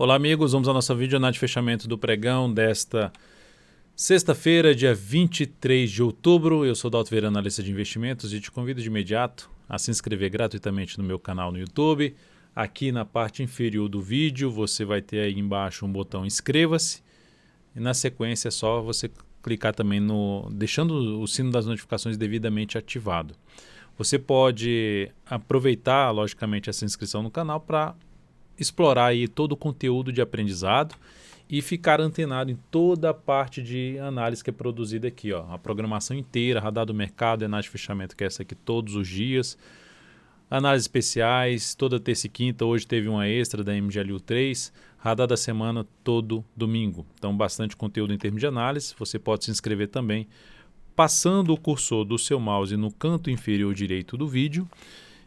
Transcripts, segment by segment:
Olá amigos, vamos à nossa videoanálise de fechamento do pregão desta sexta-feira, dia 23 de outubro. Eu sou Dalto Vieira, analista de investimentos, e te convido de imediato a se inscrever gratuitamente no meu canal no YouTube. Aqui na parte inferior do vídeo você vai ter aí embaixo um botão inscreva-se e na sequência é só você clicar também deixando o sino das notificações devidamente ativado. Você pode aproveitar, logicamente, essa inscrição no canal para explorar aí todo o conteúdo de aprendizado e ficar antenado em toda a parte de análise que é produzida aqui, ó. A programação inteira, radar do mercado, análise de fechamento, que é essa aqui todos os dias, análises especiais, toda terça e quinta. Hoje teve uma extra da MGLU3, radar da semana todo domingo. Então bastante conteúdo em termos de análise. Você pode se inscrever também passando o cursor do seu mouse no canto inferior direito do vídeo.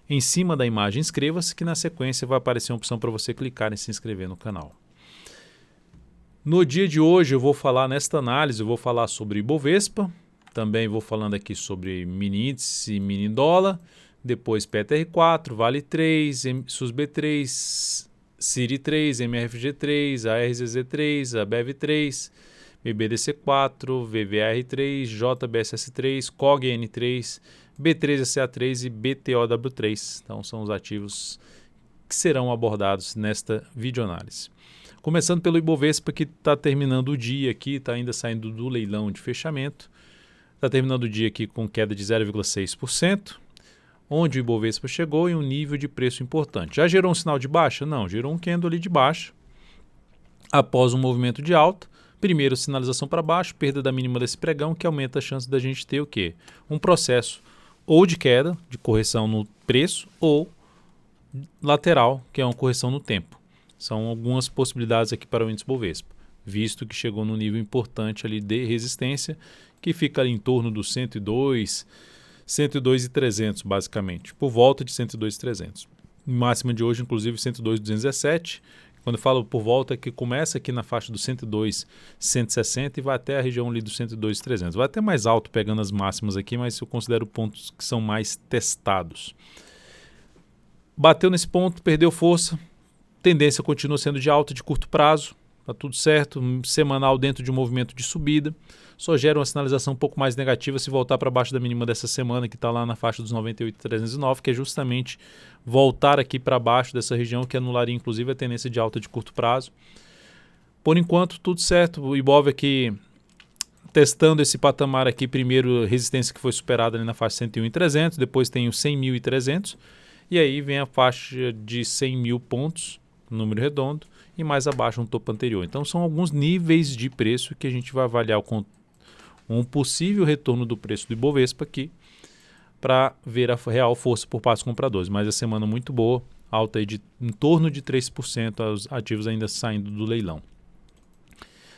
Em cima da imagem inscreva-se, que na sequência vai aparecer uma opção para você clicar em se inscrever no canal. No dia de hoje eu vou falar nesta análise, eu vou falar sobre Ibovespa, também vou falando aqui sobre mini índice e mini dólar, depois PTR4, Vale 3, SUSB3, CIRI3, MRFG3, ARZZ3, ABEV3, BBDC4, VVAR3, JBSS3, COGN3, B3SA3 e BTOW3. Então são os ativos que serão abordados nesta videoanálise. Começando pelo Ibovespa, que está terminando o dia aqui, está ainda saindo do leilão de fechamento. Está terminando o dia aqui com queda de 0,6%, onde o Ibovespa chegou em um nível de preço importante. Já gerou um sinal de baixa? Não, gerou um candle ali de baixa. Após um movimento de alta, primeiro sinalização para baixo, perda da mínima desse pregão, que aumenta a chance da gente ter o quê? Um processo ou de queda, de correção no preço, ou lateral, que é uma correção no tempo. São algumas possibilidades aqui para o índice Bovespa, visto que chegou num nível importante ali de resistência, que fica ali em torno dos 102,300 basicamente, por volta de 102,300. Máxima de hoje, inclusive, 102,217. Quando eu falo por volta, é que começa aqui na faixa dos 102,160 e vai até a região ali dos 102,300. Vai até mais alto pegando as máximas aqui, mas eu considero pontos que são mais testados. Bateu nesse ponto, perdeu força, tendência continua sendo de alta de curto prazo, tá tudo certo, semanal dentro de um movimento de subida, só gera uma sinalização um pouco mais negativa se voltar para baixo da mínima dessa semana, que está lá na faixa dos 98,309, que é justamente voltar aqui para baixo dessa região, que anularia inclusive a tendência de alta de curto prazo. Por enquanto, tudo certo, o Ibov aqui testando esse patamar aqui, primeiro resistência que foi superada ali na faixa 101,300, depois tem o 100.300, e aí vem a faixa de 100 mil pontos, número redondo, e mais abaixo um topo anterior. Então são alguns níveis de preço que a gente vai avaliar um possível retorno do preço do Ibovespa aqui para ver a real força por parte dos compradores. Mas a semana muito boa, alta aí de em torno de 3%, os ativos ainda saindo do leilão.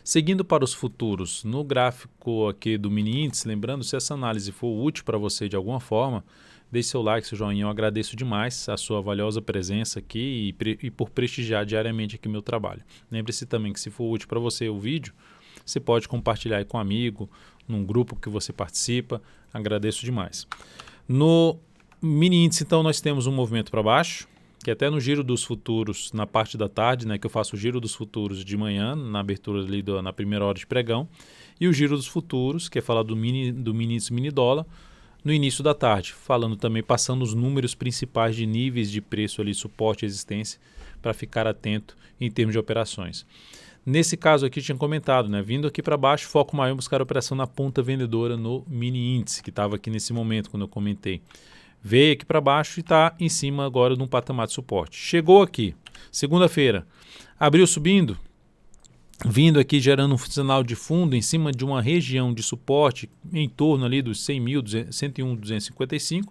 Seguindo para os futuros, no gráfico aqui do mini índice, lembrando, se essa análise for útil para você de alguma forma, deixe seu like, seu joinha, eu agradeço demais a sua valiosa presença aqui e por prestigiar diariamente aqui o meu trabalho. Lembre-se também que se for útil para você o vídeo, você pode compartilhar aí com um amigo, num grupo que você participa, agradeço demais. No mini índice, então, nós temos um movimento para baixo, que até no giro dos futuros, na parte da tarde, né, que eu faço o giro dos futuros de manhã, na abertura ali na primeira hora de pregão, e o giro dos futuros, que é falar do mini índice mini dólar, no início da tarde, falando também, passando os números principais de níveis de preço ali, suporte e resistência, para ficar atento em termos de operações. Nesse caso aqui, tinha comentado, né? Vindo aqui para baixo, foco maior em buscar a operação na ponta vendedora no mini índice, que estava aqui nesse momento, quando eu comentei. Veio aqui para baixo e está em cima agora de um patamar de suporte. Chegou aqui, segunda-feira, abriu subindo, vindo aqui gerando um sinal de fundo em cima de uma região de suporte em torno ali dos 101.255,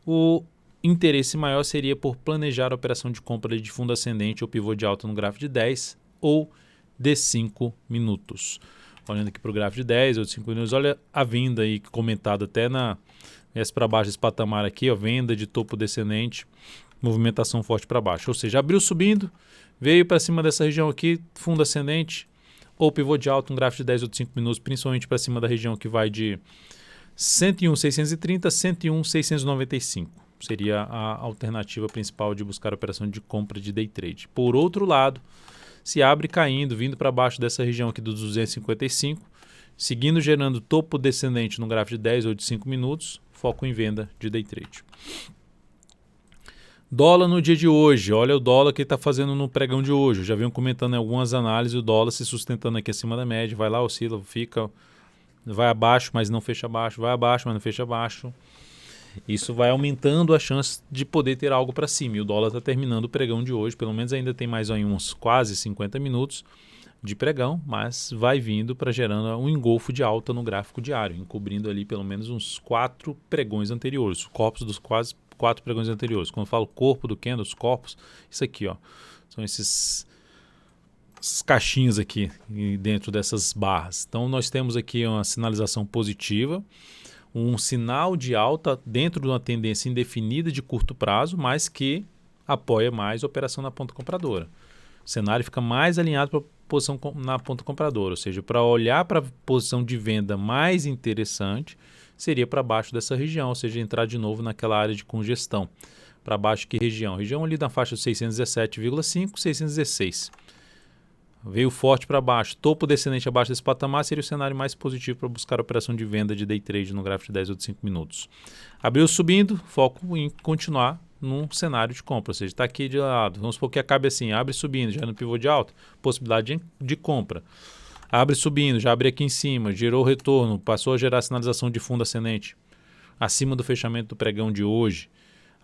o interesse maior seria por planejar a operação de compra de fundo ascendente ou pivô de alta no gráfico de 10 ou de 5 minutos. Olhando aqui para o gráfico de 10 ou de 5 minutos, olha a venda aí comentada até para baixo desse patamar aqui, ó, venda de topo descendente, movimentação forte para baixo. Ou seja, abriu subindo, veio para cima dessa região aqui, fundo ascendente ou pivô de alta, um gráfico de 10 ou de 5 minutos, principalmente para cima da região que vai de 101.630 a 101.695. Seria a alternativa principal de buscar a operação de compra de day trade. Por outro lado, se abre caindo, vindo para baixo dessa região aqui dos 255, seguindo gerando topo descendente no gráfico de 10 ou de 5 minutos, foco em venda de day trade. Dólar no dia de hoje, olha o dólar que está fazendo no pregão de hoje. Eu já venho comentando em algumas análises, o dólar se sustentando aqui acima da média, vai lá, oscila, fica, vai abaixo, mas não fecha abaixo, vai abaixo, mas não fecha abaixo. Isso vai aumentando a chance de poder ter algo para cima. E o dólar está terminando o pregão de hoje, pelo menos ainda tem mais uns quase 50 minutos de pregão, mas vai vindo para gerando um engolfo de alta no gráfico diário, encobrindo ali pelo menos uns 4 pregões anteriores, os corpos dos quase 4 pregões anteriores. Quando eu falo corpo do candle, os corpos, isso aqui, ó, são esses caixinhas aqui dentro dessas barras. Então nós temos aqui uma sinalização positiva, um sinal de alta dentro de uma tendência indefinida de curto prazo, mas que apoia mais a operação na ponta compradora. O cenário fica mais alinhado para a posição na ponta compradora, ou seja, para olhar para a posição de venda mais interessante, seria para baixo dessa região, ou seja, entrar de novo naquela área de congestão. Para baixo que região? Região ali na faixa de 617,5, 616. Veio forte para baixo, topo descendente abaixo desse patamar seria o cenário mais positivo para buscar a operação de venda de day trade no gráfico de 10 ou de 5 minutos. Abriu subindo, foco em continuar num cenário de compra, ou seja, está aqui de lado. Vamos supor que acabe assim, abre subindo, já no pivô de alta, possibilidade de compra. Abre subindo, já abre aqui em cima, gerou retorno, passou a gerar sinalização de fundo ascendente. Acima do fechamento do pregão de hoje,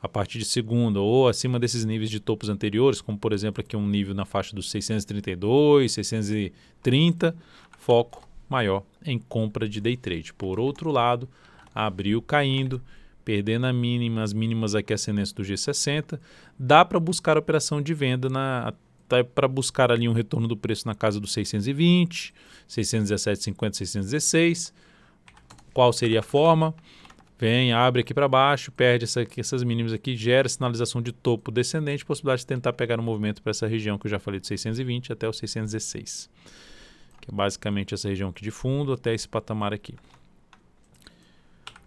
a partir de segunda, ou acima desses níveis de topos anteriores, como por exemplo aqui um nível na faixa dos 632, 630, foco maior em compra de day trade. Por outro lado, abriu caindo, perdendo as mínimas aqui ascendentes do G60, dá para buscar a operação de venda para buscar ali um retorno do preço na casa dos 620, 617,50, 616. Qual seria a forma? Vem, abre aqui para baixo, perde essas mínimas aqui, gera sinalização de topo descendente, possibilidade de tentar pegar um movimento para essa região que eu já falei de 620 até o 616, que é basicamente essa região aqui de fundo até esse patamar aqui.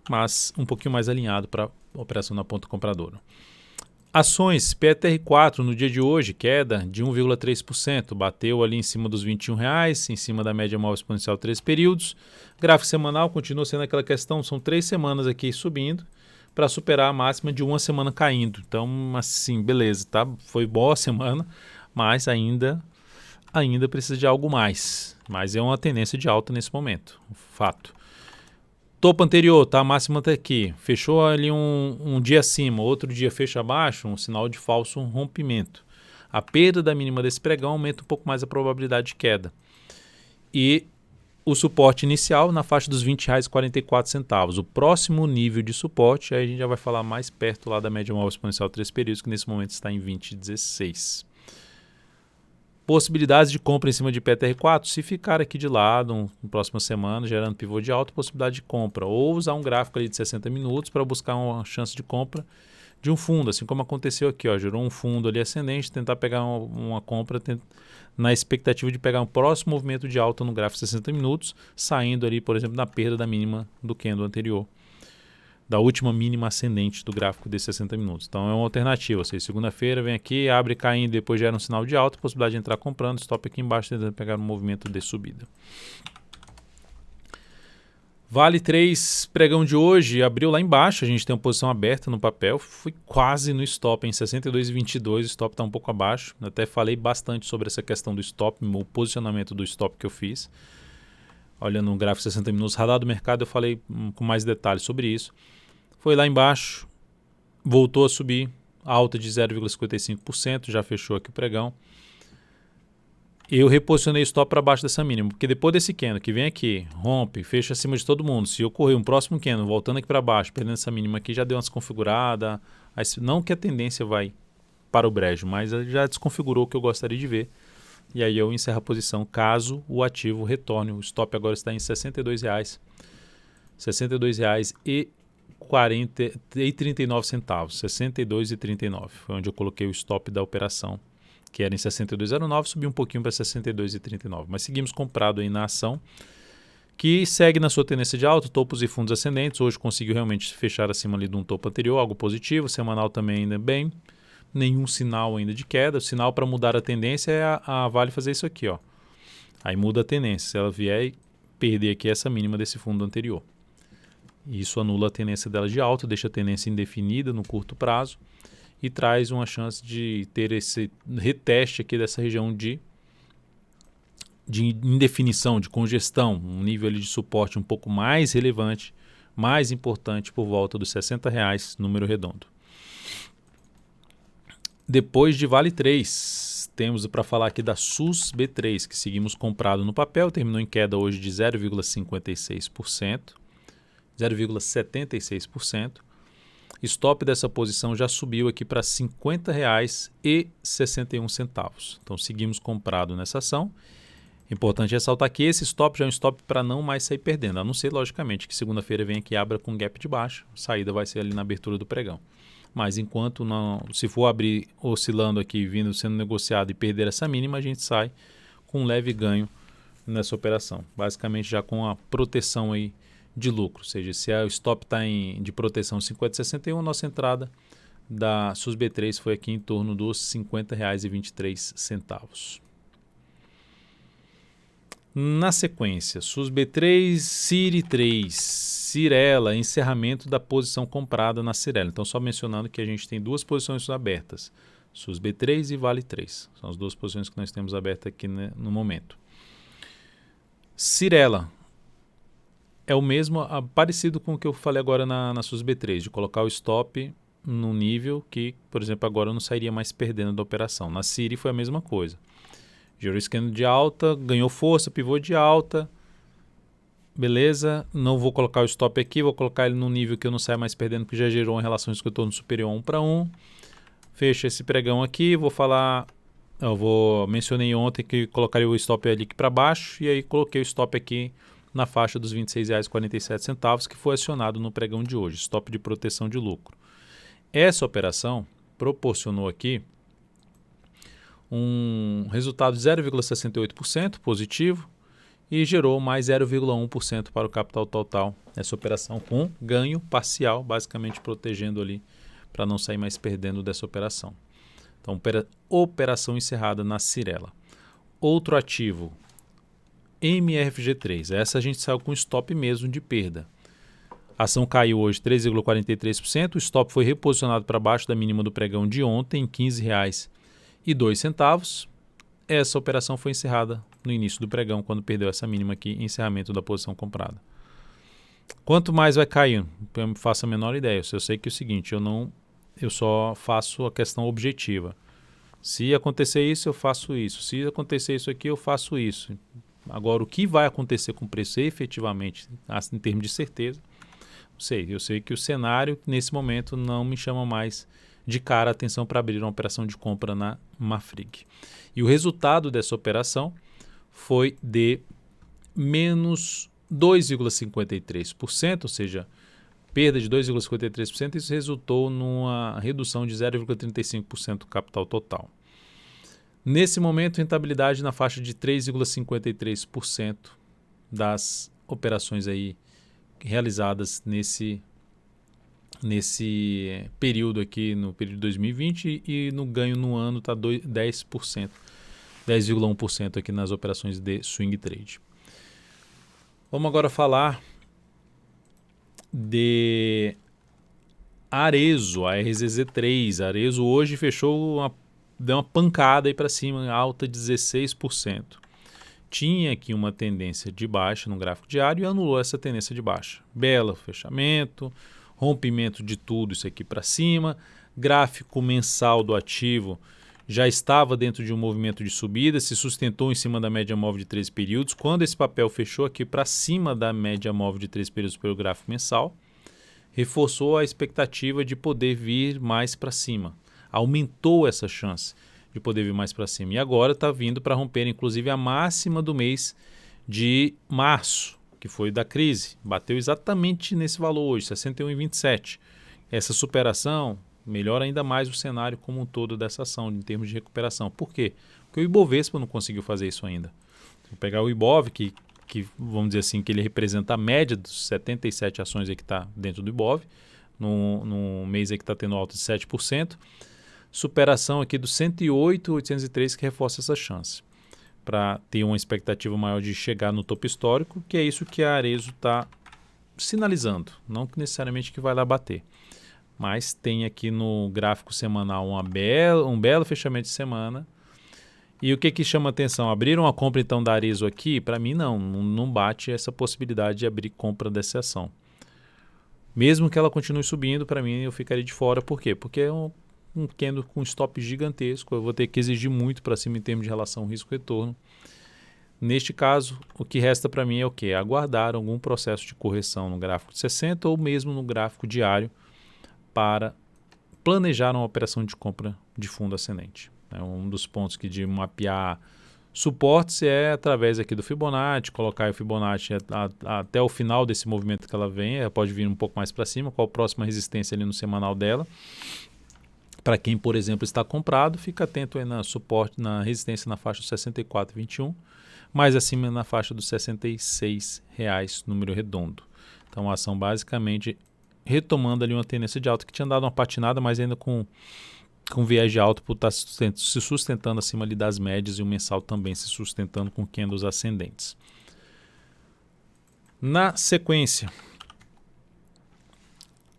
Mas um pouquinho mais alinhado para a operação na ponta compradora. Ações PTR4 no dia de hoje, queda de 1,3%, bateu ali em cima dos R$21, em cima da média móvel exponencial 3 períodos. Gráfico semanal continua sendo aquela questão, são 3 semanas aqui subindo para superar a máxima de uma semana caindo. Então, assim, beleza, tá? Foi boa a semana, mas ainda precisa de algo mais. Mas é uma tendência de alta nesse momento, fato. Topo anterior, tá? A máxima está aqui. Fechou ali um dia acima, outro dia fecha abaixo, um sinal de falso rompimento. A perda da mínima desse pregão aumenta um pouco mais a probabilidade de queda. E o suporte inicial na faixa dos R$20,44. O próximo nível de suporte, aí a gente já vai falar mais perto lá da média móvel exponencial 3 períodos, que nesse momento está em 20,16. Possibilidades de compra em cima de PTR4, se ficar aqui de lado na próxima semana, gerando pivô de alta, possibilidade de compra. Ou usar um gráfico ali de 60 minutos para buscar uma chance de compra de um fundo, assim como aconteceu aqui, ó, gerou um fundo ali ascendente, tentar pegar uma compra na expectativa de pegar um próximo movimento de alta no gráfico de 60 minutos, saindo ali, por exemplo, na perda da mínima do candle anterior, da última mínima ascendente do gráfico de 60 minutos. Então é uma alternativa, ou seja, segunda-feira vem aqui, abre caindo, depois gera um sinal de alta, possibilidade de entrar comprando, stop aqui embaixo, tentando pegar um movimento de subida. Vale 3, pregão de hoje, abriu lá embaixo, a gente tem uma posição aberta no papel, fui quase no stop, em 62,22, o stop está um pouco abaixo, até falei bastante sobre essa questão do stop, o posicionamento do stop que eu fiz. Olhando no gráfico de 60 minutos, radar do mercado, eu falei com mais detalhes sobre isso. Foi lá embaixo, voltou a subir, alta de 0,55%, já fechou aqui o pregão. Eu reposicionei o stop para baixo dessa mínima, porque depois desse candle que vem aqui, rompe, fecha acima de todo mundo, se ocorrer um próximo candle voltando aqui para baixo, perdendo essa mínima aqui, já deu uma desconfigurada, não que a tendência vai para o brejo, mas já desconfigurou o que eu gostaria de ver. E aí eu encerro a posição caso o ativo retorne. O stop agora está em R$62. R$62,39. 62,39. Foi onde eu coloquei o stop da operação, que era em 62,09, subiu um pouquinho para 62,39. Mas seguimos comprado aí na ação, que segue na sua tendência de alta, topos e fundos ascendentes. Hoje conseguiu realmente fechar acima ali de um topo anterior, algo positivo. Semanal também ainda bem. nenhum sinal ainda de queda. O sinal para mudar a tendência é a Vale fazer isso aqui, ó. Aí muda a tendência. Se ela vier e perder aqui essa mínima desse fundo anterior. Isso anula a tendência dela de alta, deixa a tendência indefinida no curto prazo e traz uma chance de ter esse reteste aqui dessa região de indefinição, de congestão, um nível ali de suporte um pouco mais relevante, mais importante por volta dos R$60, número redondo. Depois de Vale 3, temos para falar aqui da SUS B3, que seguimos comprado no papel, terminou em queda hoje de 0,56%, 0,76%. Stop dessa posição já subiu aqui para R$ 50,61. Então seguimos comprado nessa ação. Importante ressaltar que esse stop já é um stop para não mais sair perdendo, a não ser, logicamente, que segunda-feira vem aqui e abra com gap de baixa. A saída vai ser ali na abertura do pregão. Mas enquanto não, se for abrir oscilando aqui, vindo sendo negociado e perder essa mínima, a gente sai com um leve ganho nessa operação. Basicamente já com a proteção aí de lucro. Ou seja, se o stop está de proteção 50,61, nossa entrada da SUS B3 foi aqui em torno dos R$ 50,23. Na sequência, SUS B3, CIRI 3, Cirela, encerramento da posição comprada na Cirela. Então, só mencionando que a gente tem duas posições abertas, SUS B3 e Vale 3. São as duas posições que nós temos abertas aqui no momento. Cirela é o mesmo, parecido com o que eu falei agora na SUS B3, de colocar o stop no nível que, por exemplo, agora eu não sairia mais perdendo da operação. Na CIRI foi a mesma coisa. Gerou esquema de alta, ganhou força, pivô de alta, beleza, não vou colocar o stop aqui, vou colocar ele num nível que eu não saia mais perdendo, porque já gerou uma relação de retorno superior a 1 para 1. Fecha esse pregão aqui, mencionei ontem que colocaria o stop ali para baixo, e aí coloquei o stop aqui na faixa dos R$ 26,47, que foi acionado no pregão de hoje, stop de proteção de lucro. Essa operação proporcionou aqui um resultado de 0,68% positivo e gerou mais 0,1% para o capital total. Essa operação com ganho parcial, basicamente protegendo ali para não sair mais perdendo dessa operação. Então, operação encerrada na Cirela. Outro ativo, MRFG3. Essa a gente saiu com stop mesmo de perda. A ação caiu hoje 3,43%, o stop foi reposicionado para baixo da mínima do pregão de ontem, em R$ 15,02. Essa operação foi encerrada no início do pregão, quando perdeu essa mínima aqui, encerramento da posição comprada. Quanto mais vai cair? Eu não faço a menor ideia. Eu sei que é o seguinte, eu só faço a questão objetiva. Se acontecer isso, eu faço isso. Se acontecer isso aqui, eu faço isso. Agora, o que vai acontecer com o preço efetivamente, em termos de certeza, não sei. Eu sei que o cenário, nesse momento, não me chama mais de cara a atenção para abrir uma operação de compra na Marfrig. E o resultado dessa operação foi de menos 2,53%, ou seja, perda de 2,53%, isso resultou numa redução de 0,35% do capital total. Nesse momento, rentabilidade na faixa de 3,53% das operações aí realizadas nesse período aqui, no período de 2020, e no ganho no ano está 10%, 10,1% aqui nas operações de swing trade. Vamos agora falar de Arezzo, a RZZ3. A Arezzo hoje deu uma pancada aí para cima, alta de 16%. Tinha aqui uma tendência de baixa no gráfico diário e anulou essa tendência de baixa. Belo fechamento, rompimento de tudo isso aqui para cima. Gráfico mensal do ativo já estava dentro de um movimento de subida, se sustentou em cima da média móvel de 13 períodos. Quando esse papel fechou aqui para cima da média móvel de 13 períodos pelo gráfico mensal, reforçou a expectativa de poder vir mais para cima. Aumentou essa chance de poder vir mais para cima. E agora está vindo para romper, inclusive, a máxima do mês de março, que foi da crise. Bateu exatamente nesse valor hoje, 61,27. Essa superação melhora ainda mais o cenário como um todo dessa ação, em termos de recuperação. Por quê? Porque o Ibovespa não conseguiu fazer isso ainda. Vou pegar o Ibov, que vamos dizer assim, que ele representa a média dos 77 ações aí que está dentro do Ibov, no mês aí que está tendo alta de 7%. superação aqui do 108.803 que reforça essa chance, para ter uma expectativa maior de chegar no topo histórico, que é isso que a Arezzo está sinalizando, não necessariamente que vai lá bater. Mas tem aqui no gráfico semanal um belo fechamento de semana. E o que chama atenção? Abriram a compra então da Arezzo aqui? Para mim não bate essa possibilidade de abrir compra dessa ação. Mesmo que ela continue subindo, para mim eu ficaria de fora. Por quê? Porque é um candle com stop gigantesco. Eu vou ter que exigir muito para cima em termos de relação risco-retorno. Neste caso, o que resta para mim é o quê? Aguardar algum processo de correção no gráfico de 60 ou mesmo no gráfico diário para planejar uma operação de compra de fundo ascendente. Um dos pontos que de mapear suportes é através aqui do Fibonacci, colocar o Fibonacci até o final desse movimento que ela vem, ela pode vir um pouco mais para cima, qual a próxima resistência ali no semanal dela. Para quem, por exemplo, está comprado, fica atento aí na suporte, na resistência na faixa dos 64,21, mais acima na faixa dos R$ 66, número redondo. Então a ação basicamente retomando ali uma tendência de alta que tinha dado uma patinada, mas ainda com viés de alta por estar se sustentando acima ali das médias e o mensal também se sustentando com candles ascendentes. Na sequência,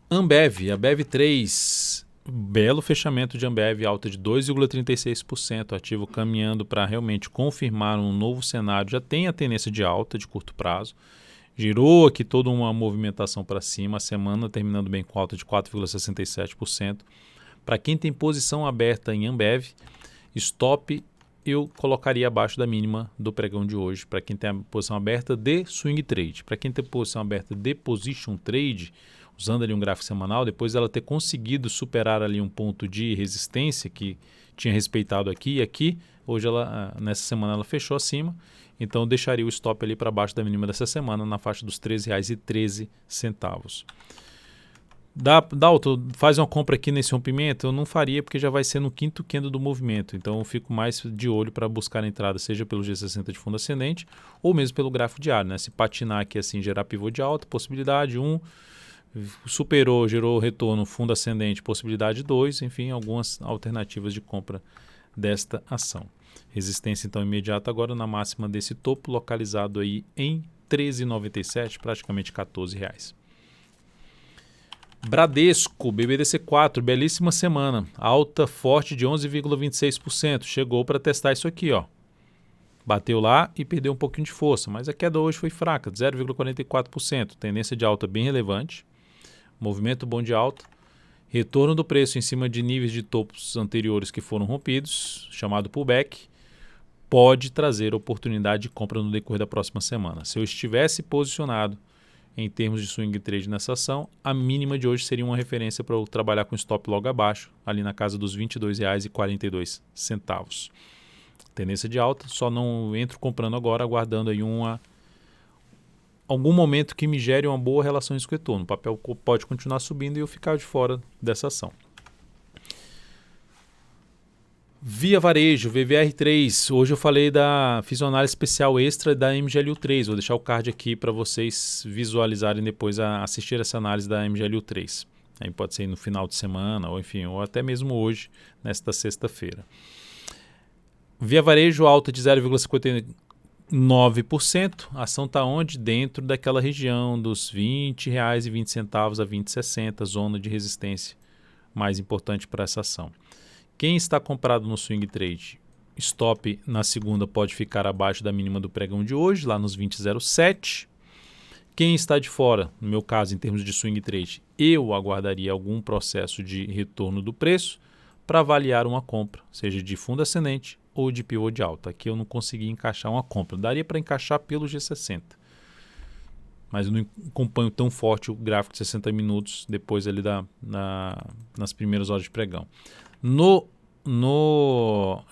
Ambev, a Ambev 3, belo fechamento de Ambev, alta de 2,36%, ativo caminhando para realmente confirmar um novo cenário, já tem a tendência de alta de curto prazo, girou aqui toda uma movimentação para cima, a semana terminando bem com alta de 4,67%. Para quem tem posição aberta em Ambev, stop eu colocaria abaixo da mínima do pregão de hoje. Para quem tem a posição aberta de swing trade. Para quem tem posição aberta de position trade, usando ali um gráfico semanal, depois dela ter conseguido superar ali um ponto de resistência que tinha respeitado aqui e aqui, hoje nessa semana ela fechou acima. Então eu deixaria o stop ali para baixo da mínima dessa semana, na faixa dos R$ 13,13. Dalton, faz uma compra aqui nesse rompimento? Eu não faria porque já vai ser no quinto candle do movimento. Então eu fico mais de olho para buscar a entrada, seja pelo G60 de fundo ascendente ou mesmo pelo gráfico diário, né? Se patinar aqui assim, gerar pivô de alta, possibilidade 1, superou, gerou retorno, fundo ascendente, possibilidade 2, enfim, algumas alternativas de compra desta ação. Resistência então imediata agora na máxima desse topo, localizado aí em R$ 13,97, praticamente R$ 14. Bradesco, BBDC4, belíssima semana, alta forte de 11,26%, chegou para testar isso aqui, ó. Bateu lá e perdeu um pouquinho de força, mas a queda hoje foi fraca, 0,44%, tendência de alta bem relevante, movimento bom de alta, retorno do preço em cima de níveis de topos anteriores que foram rompidos, chamado pullback, pode trazer oportunidade de compra no decorrer da próxima semana. Se eu estivesse posicionado em termos de swing trade nessa ação, a mínima de hoje seria uma referência para eu trabalhar com stop logo abaixo, ali na casa dos R$ 22,42. Tendência de alta, só não entro comprando agora, aguardando aí algum momento que me gere uma boa relação risco-retorno. O papel pode continuar subindo e eu ficar de fora dessa ação. Via Varejo, VVR3, hoje eu fiz uma análise especial extra da MGLU3, vou deixar o card aqui para vocês visualizarem depois, assistir essa análise da MGLU3. Aí pode ser no final de semana, ou enfim, ou até mesmo hoje, nesta sexta-feira. Via Varejo, alta de 0,59%, a ação está onde? Dentro daquela região dos R$ 20,20 a R$ 20,60, zona de resistência mais importante para essa ação. Quem está comprado no swing trade, stop na segunda pode ficar abaixo da mínima do pregão de hoje, lá nos 20,07. Quem está de fora, no meu caso, em termos de swing trade, eu aguardaria algum processo de retorno do preço para avaliar uma compra, seja de fundo ascendente ou de pivô de alta. Aqui eu não consegui encaixar uma compra. Daria para encaixar pelo G60. Mas eu não acompanho tão forte o gráfico de 60 minutos depois ali nas primeiras horas de pregão.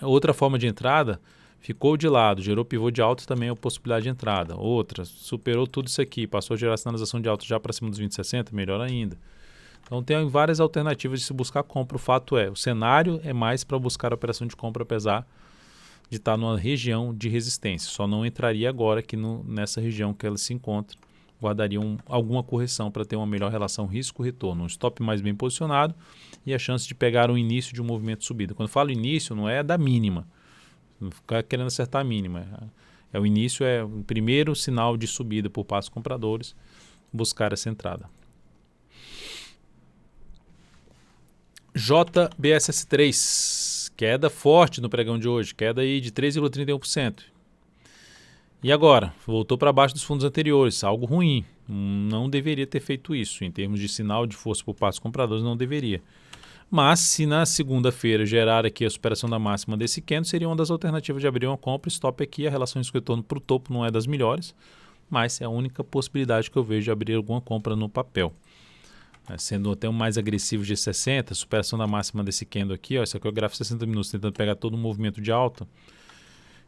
Outra forma de entrada ficou de lado, gerou pivô de alta também é a possibilidade de entrada. Outra, superou tudo isso aqui, passou a gerar sinalização de alta já para cima dos 20,60, melhor ainda. Então tem várias alternativas de se buscar compra. O fato é, o cenário é mais para buscar a operação de compra, apesar de estar numa região de resistência. Só não entraria agora aqui nessa região que ela se encontra, guardaria alguma correção para ter uma melhor relação risco-retorno. Um stop mais bem posicionado e a chance de pegar o início de um movimento de subida. Quando eu falo início, não é da mínima. Não ficar querendo acertar a mínima. O início, é o primeiro sinal de subida por passos compradores, buscar essa entrada. JBSS3, queda forte no pregão de hoje, queda aí de 3,31%. E agora? Voltou para baixo dos fundos anteriores, algo ruim. Não deveria ter feito isso. Em termos de sinal de força por passos compradores, não deveria. Mas se na segunda-feira gerar aqui a superação da máxima desse candle, seria uma das alternativas de abrir uma compra. Stop aqui, a relação risco-retorno para o topo não é das melhores, mas é a única possibilidade que eu vejo de abrir alguma compra no papel. Sendo até um mais agressivo de 60, superação da máxima desse candle aqui, ó, esse aqui é o gráfico 60 minutos, tentando pegar todo o movimento de alta.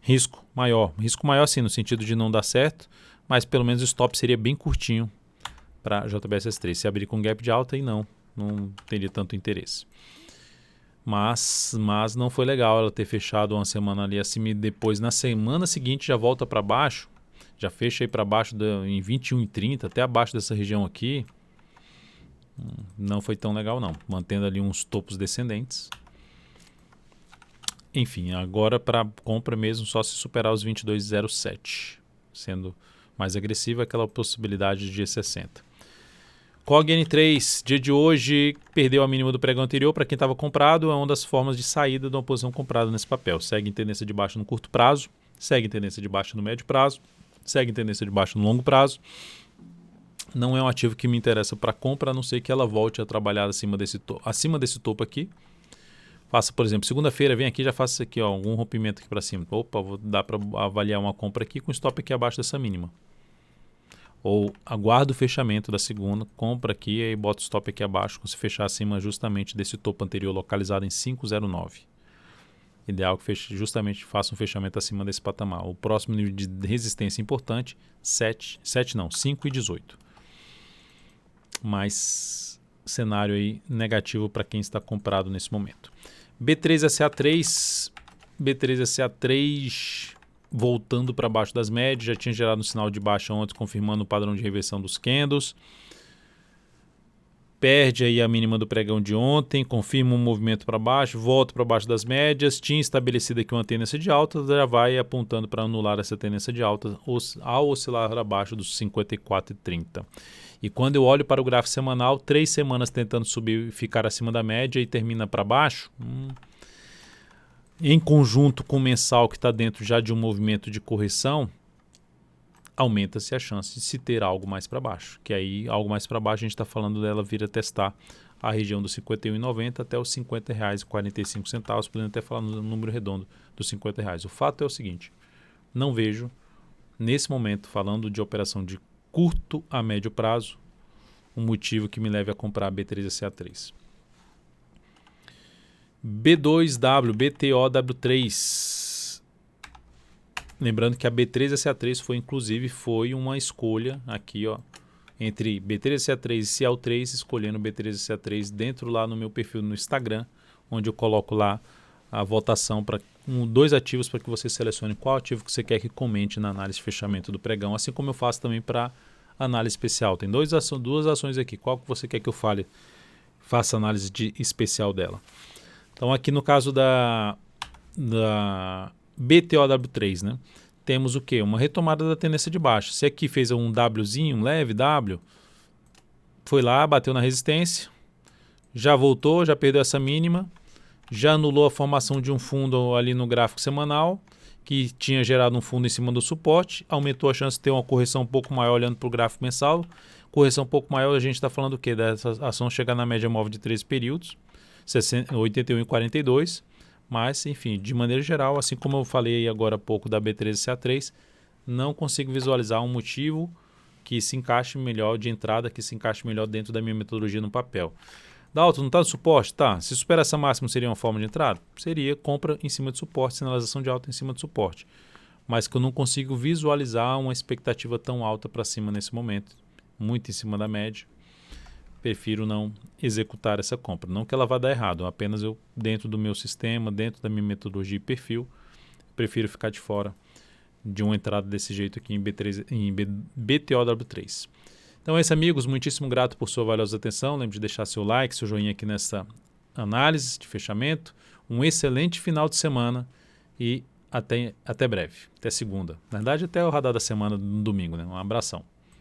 Risco maior sim, no sentido de não dar certo, mas pelo menos o stop seria bem curtinho para JBSS3. Se abrir com gap de alta, aí não teria tanto interesse. Mas não foi legal ela ter fechado uma semana ali acima e depois na semana seguinte já volta para baixo, já fecha aí para baixo em 21,30, até abaixo dessa região aqui. Não foi tão legal não, mantendo ali uns topos descendentes. Enfim, agora para compra mesmo só se superar os 22,07, sendo mais agressiva aquela possibilidade de 60. COG-N3, dia de hoje, perdeu a mínima do pregão anterior. Para quem estava comprado, é uma das formas de saída de uma posição comprada nesse papel. Segue em tendência de baixa no curto prazo, segue em tendência de baixa no médio prazo, segue em tendência de baixa no longo prazo. Não é um ativo que me interessa para compra, a não ser que ela volte a trabalhar acima desse topo aqui. Faça, por exemplo, segunda-feira, vem aqui, já faça isso aqui, ó, algum rompimento aqui para cima. Opa, vou dar para avaliar uma compra aqui com stop aqui abaixo dessa mínima. Ou aguardo o fechamento da segunda, compra aqui e bota o stop aqui abaixo, se fechar acima justamente desse topo anterior localizado em 5,09. Ideal que justamente faça um fechamento acima desse patamar. O próximo nível de resistência importante, 5,18. Mas cenário aí negativo para quem está comprado nesse momento. B3SA3 voltando para baixo das médias, já tinha gerado um sinal de baixa ontem, confirmando o padrão de reversão dos candles. Perde aí a mínima do pregão de ontem, confirma um movimento para baixo, volta para baixo das médias, tinha estabelecido aqui uma tendência de alta, já vai apontando para anular essa tendência de alta ao oscilar abaixo dos 54,30. E quando eu olho para o gráfico semanal, 3 semanas tentando subir e ficar acima da média e termina para baixo, em conjunto com o mensal que está dentro já de um movimento de correção, aumenta-se a chance de se ter algo mais para baixo. Que aí, algo mais para baixo, a gente está falando dela vir a testar a região dos R$ 51,90 até os R$ 50,45, podendo até falar no número redondo dos R$ 50. O fato é o seguinte, não vejo, nesse momento, falando de operação de curto a médio prazo, um motivo que me leve a comprar a B3SA3. B2W, BTOW3. Lembrando que a B3SA3 foi uma escolha aqui, ó, entre B3SA3 e CL3, escolhendo B3SA3 dentro lá no meu perfil no Instagram, onde eu coloco lá a votação para 2 ativos para que você selecione qual ativo que você quer que comente na análise de fechamento do pregão, assim como eu faço também para análise especial. Tem duas ações aqui, qual que você quer que eu faça análise especial dela. Então aqui no caso da BTOW3, né? Temos o que? Uma retomada da tendência de baixa. Se aqui fez um Wzinho, um leve W, foi lá, bateu na resistência, já voltou, já perdeu essa mínima, já anulou a formação de um fundo ali no gráfico semanal, que tinha gerado um fundo em cima do suporte, aumentou a chance de ter uma correção um pouco maior olhando para o gráfico mensal. Correção um pouco maior, a gente está falando o quê? Dessa ação chegar na média móvel de 13 períodos, 81,42. Mas, enfim, de maneira geral, assim como eu falei agora há pouco da B3CA3, não consigo visualizar um motivo que se encaixe melhor de entrada, que se encaixe melhor dentro da minha metodologia no papel. Dalton, não está no suporte? Tá. Se superar essa máxima, seria uma forma de entrada? Seria compra em cima de suporte, sinalização de alta em cima de suporte. Mas que eu não consigo visualizar uma expectativa tão alta para cima nesse momento, muito em cima da média. Prefiro não executar essa compra. Não que ela vá dar errado, apenas eu, dentro do meu sistema, dentro da minha metodologia e perfil, prefiro ficar de fora de uma entrada desse jeito aqui em BTOW3. Então é isso, amigos. Muitíssimo grato por sua valiosa atenção. Lembre de deixar seu like, seu joinha aqui nessa análise de fechamento. Um excelente final de semana e até breve. Até segunda. Na verdade, até o radar da semana no domingo, né? Um abração.